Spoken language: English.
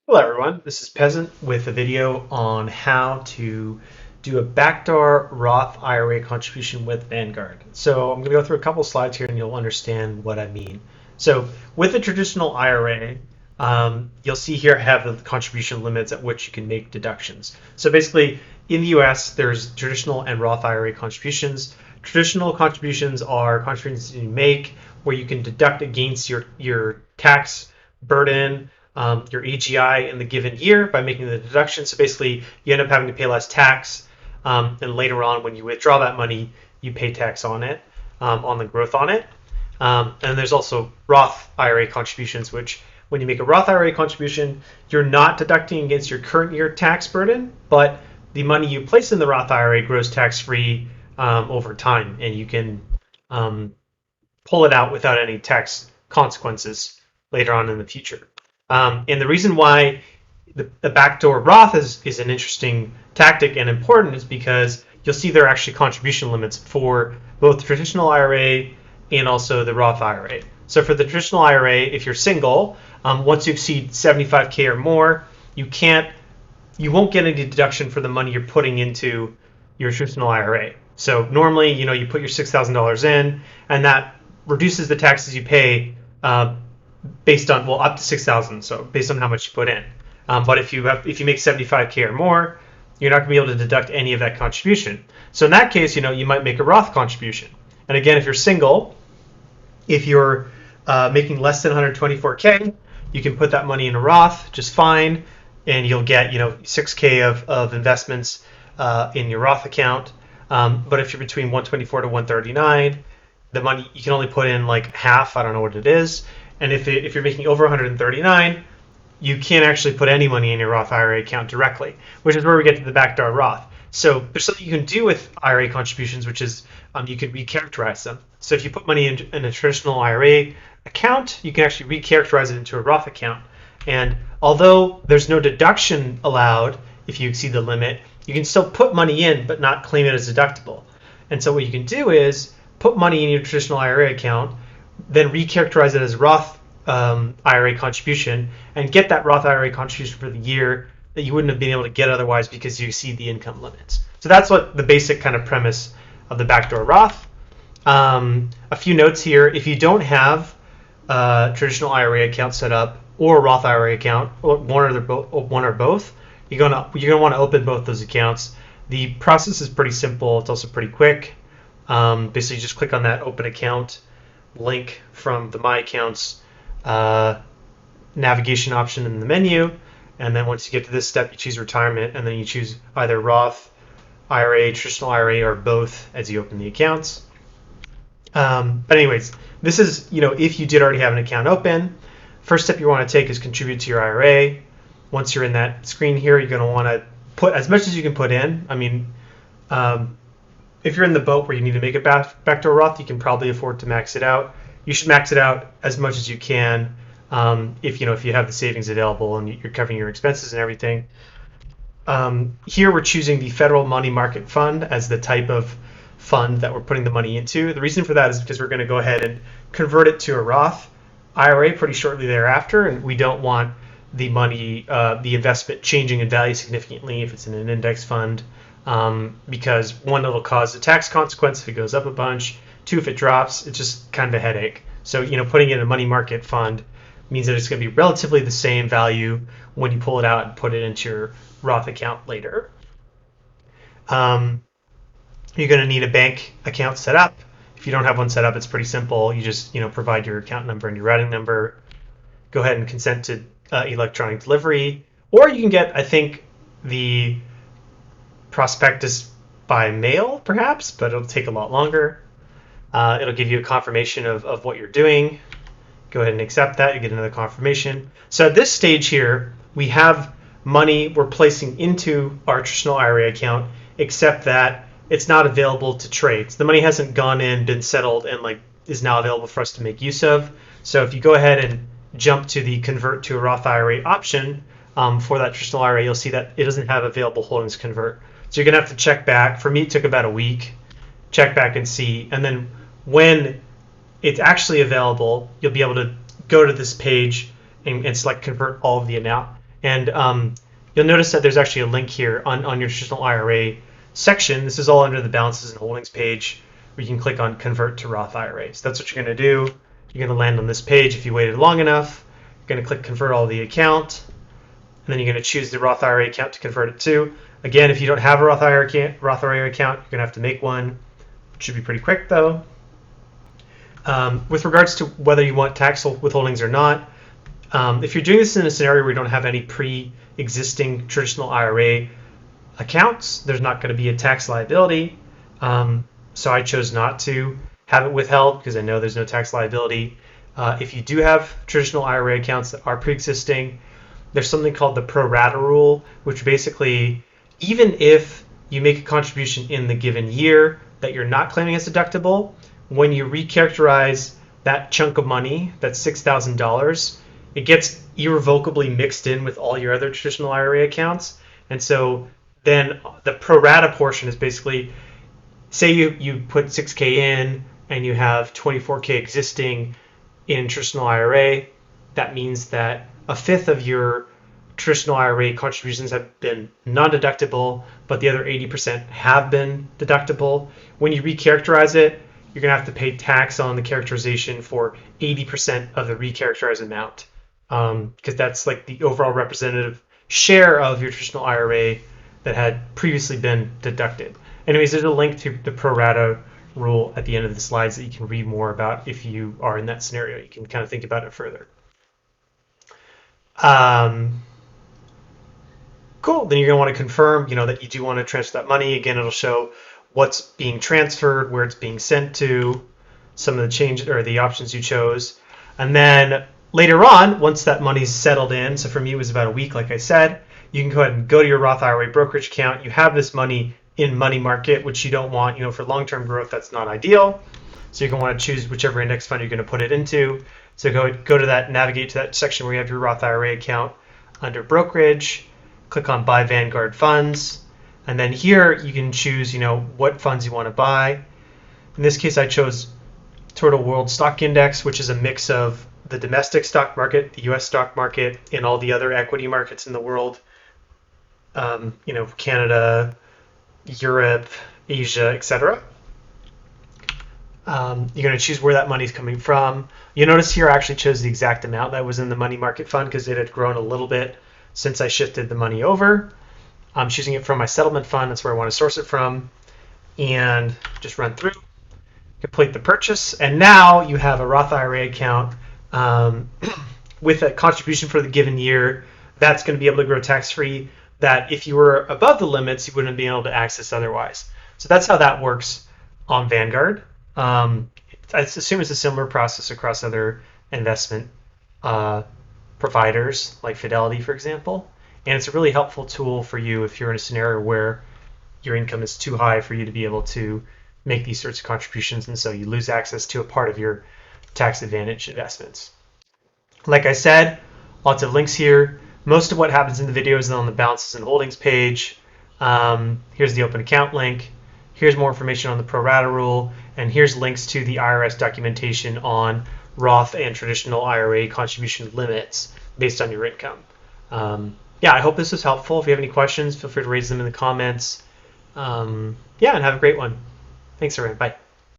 Hello everyone, this is Peasant with a video on how to do a backdoor Roth IRA contribution with Vanguard. So I'm going to go through a couple slides here and you'll understand what I mean. So with a traditional IRA, you'll see here I have the contribution limits at which you can make deductions. So basically in the US, there's traditional and Roth IRA contributions. Traditional contributions are contributions you make where you can deduct against your tax burden, your AGI in the given year by making the deduction. So basically, you end up having to pay less tax, and later on, when you withdraw that money, you pay tax on it, on the growth on it. And there's also Roth IRA contributions, which when you make a Roth IRA contribution, you're not deducting against your current year tax burden, but the money you place in the Roth IRA grows tax-free over time, and you can pull it out without any tax consequences later on in the future. And the reason why the backdoor Roth is an interesting tactic and important is because you'll see there are actually contribution limits for both the traditional IRA and also the Roth IRA. So for the traditional IRA, if you're single, once you exceed 75K or more, you won't get any deduction for the money you're putting into your traditional IRA. So normally, you put your $6,000 in, and that reduces the taxes you pay based on up to 6,000. So based on how much you put in. But if you make 75K or more, you're not going to be able to deduct any of that contribution. So in that case, you might make a Roth contribution. And again, if you're single, if you're making less than 124K, you can put that money in a Roth just fine, and you'll get 6K of investments in your Roth account. But if you're between 124 to 139, the money you can only put in like half. I don't know what it is. And if you're making over 139, you can't actually put any money in your Roth IRA account directly, which is where we get to the backdoor Roth. So there's something you can do with IRA contributions, which is you can recharacterize them. So if you put money in a traditional IRA account, you can actually recharacterize it into a Roth account. And although there's no deduction allowed if you exceed the limit, you can still put money in but not claim it as deductible. And so what you can do is put money in your traditional IRA account, then recharacterize it as a Roth IRA contribution, and get that Roth IRA contribution for the year that you wouldn't have been able to get otherwise because you exceed the income limits. So that's what the basic kind of premise of the backdoor Roth. A few notes here: if you don't have a traditional IRA account set up or a Roth IRA account, or one or both, you're gonna want to open both those accounts. The process is pretty simple. It's also pretty quick. Basically, just click on that Open Account link from the My Accounts navigation option in the menu, and then once you get to this step, you choose Retirement, and then you choose either Roth IRA, traditional IRA, or both as you open the accounts. But anyways, this is if you did already have an account open. First step you want to take is contribute to your IRA. Once you're in that screen here, you're going to want to put as much as you can put in. I mean, if you're in the boat where you need to make a backdoor Roth, you can probably afford to max it out. You should max it out as much as you can if you have the savings available and you're covering your expenses and everything. Here we're choosing the Federal Money Market Fund as the type of fund that we're putting the money into. The reason for that is because we're going to go ahead and convert it to a Roth IRA pretty shortly thereafter, and we don't want the money, the investment changing in value significantly if it's in an index fund. Because one, it'll cause a tax consequence if it goes up a bunch. Two, if it drops, it's just kind of a headache. So, putting it in a money market fund means that it's going to be relatively the same value when you pull it out and put it into your Roth account later. You're going to need a bank account set up. If you don't have one set up, it's pretty simple. You just, provide your account number and your routing number. Go ahead and consent to electronic delivery. Or you can get, I think, the prospectus by mail, perhaps, but it'll take a lot longer. It'll give you a confirmation of what you're doing. Go ahead and accept that. You get another confirmation. So at this stage here, we have money we're placing into our traditional IRA account, except that it's not available to trade. So the money hasn't gone in, been settled, and is now available for us to make use of. So if you go ahead and jump to the Convert to a Roth IRA option for that traditional IRA, you'll see that it doesn't have available holdings convert. So you're going to have to check back. For me, it took about a week. Check back and see. And then when it's actually available, you'll be able to go to this page and select Convert all of the amount. And you'll notice that there's actually a link here on your traditional IRA section. This is all under the balances and holdings page where you can click on convert to Roth IRA. So that's what you're going to do. You're going to land on this page. If you waited long enough, you're going to click convert all the account, and then you're going to choose the Roth IRA account to convert it to. Again, if you don't have a Roth IRA account, you're going to have to make one. It should be pretty quick though. With regards to whether you want tax withholdings or not, if you're doing this in a scenario where you don't have any pre-existing traditional IRA accounts, there's not going to be a tax liability. So I chose not to have it withheld because I know there's no tax liability. If you do have traditional IRA accounts that are pre-existing, there's something called the pro rata rule, which basically, even if you make a contribution in the given year that you're not claiming as deductible, when you recharacterize that chunk of money, that's $6,000, it gets irrevocably mixed in with all your other traditional IRA accounts. And so then the pro rata portion is basically, say you put $6K in and you have $24K existing in traditional IRA, that means that a fifth of your traditional IRA contributions have been non-deductible, but the other 80% have been deductible. When you recharacterize it, you're going to have to pay tax on the characterization for 80% of the recharacterized amount, because that's like the overall representative share of your traditional IRA that had previously been deducted. Anyways, there's a link to the pro rata rule at the end of the slides that you can read more about if you are in that scenario. You can kind of think about it further. Cool. Then you're going to want to confirm, that you do want to transfer that money. Again, it'll show what's being transferred, where it's being sent to, some of the changes or the options you chose. And then later on, once that money's settled in, so for me it was about a week, like I said, you can go ahead and go to your Roth IRA brokerage account. You have this money in money market, which you don't want, for long-term growth, that's not ideal. So you're going to want to choose whichever index fund you're going to put it into. So go to that, navigate to that section where you have your Roth IRA account under brokerage, click on buy Vanguard Funds. And then here you can choose, what funds you want to buy. In this case, I chose Total World Stock Index, which is a mix of the domestic stock market, the U.S. stock market, and all the other equity markets in the world. Canada, Europe, Asia, etc. You're going to choose where that money is coming from. You notice here I actually chose the exact amount that was in the money market fund because it had grown a little bit since I shifted the money over. I'm choosing it from my settlement fund. That's where I want to source it from. And just run through, complete the purchase. And now you have a Roth IRA account with a contribution for the given year that's going to be able to grow tax-free, that if you were above the limits, you wouldn't be able to access otherwise. So that's how that works on Vanguard. I assume it's a similar process across other investment providers like Fidelity, for example. And it's a really helpful tool for you if you're in a scenario where your income is too high for you to be able to make these sorts of contributions, and so you lose access to a part of your tax advantage investments. Like I said, lots of links here. Most of what happens in the video is on the balances and holdings page. Here's the open account link. Here's more information on the pro rata rule, and here's links to the IRS documentation on Roth and traditional IRA contribution limits based on your income. I hope this was helpful. If you have any questions, feel free to raise them in the comments. And have a great one. Thanks, everyone. Bye.